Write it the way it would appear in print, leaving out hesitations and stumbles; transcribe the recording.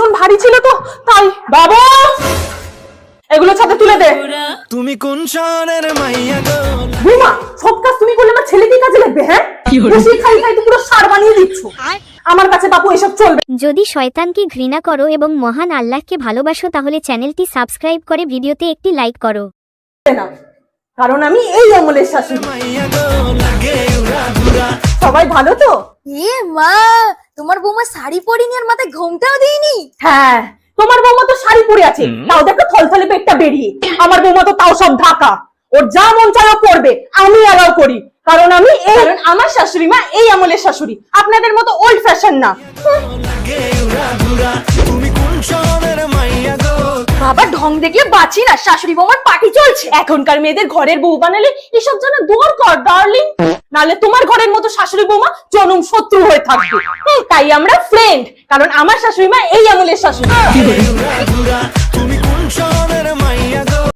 ভীষণ ভারী ছিল তো তাই। বাবা এগুলো ছাদে তুলে দে। তুমি কোন শহরের মাইয়া গো? বুমা সব কাজ তুমি করলে আমার ছেলে কি কাজে লাগবে? হ্যাঁ বসে খাই খাই তো পুরো সার বানিয়ে দিচ্ছ। আমার কাছে বাপু এসব চলবে যদি শয়তানকে ঘৃণা করো এবং মহান আল্লাহকে ভালোবাসো তাহলে চ্যানেলটি সাবস্ক্রাইব করে ভিডিওতে একটি লাইক করো না, কারণ আমি এই আমলের শাশুড়ি। মাইয়া গো লাগে উড়া ঘুরা। সবাই ভালো তো? এ মা, তোমার বৌমা শাড়ি পরিনি আর মাথায় ঘোমটাও দিইনি। হ্যাঁ তোমার বৌমা তো শাড়ি পরে আছে, তাও দেখো থলথলে পেটটা বেরিয়ে। আমার বৌমা তো তাও সব ঢাকা। ওর যা মন চায় ও করবে, আমি অ্যালাউ করি, কারণ আমি কারণ আমার শাশুড়ি মা এই আমলের শাশুড়ি, আপনাদের মতো ওল্ড ফ্যাশন না। লাগে উড়া ঘুরা। তুমি কোন শহরের মাইয়া গো? বাবা ঢং দেখলে বাঁচি না, শাশুড়ি বৌমার পার্টি চলছে। এখনকার মেয়েদের ঘরের বউ বানালে এসব যেন দূর কর ডার্লিং, নালে তোমার ঘরের মতো শাশুড়ি বৌমা জনম শত্রু হয়ে থাকবে। তাই আমরা ফ্রেন্ড, কারণ আমার শাশুড়ি মা এই আমলের শাশুড়ি। উড়া ঘুরা।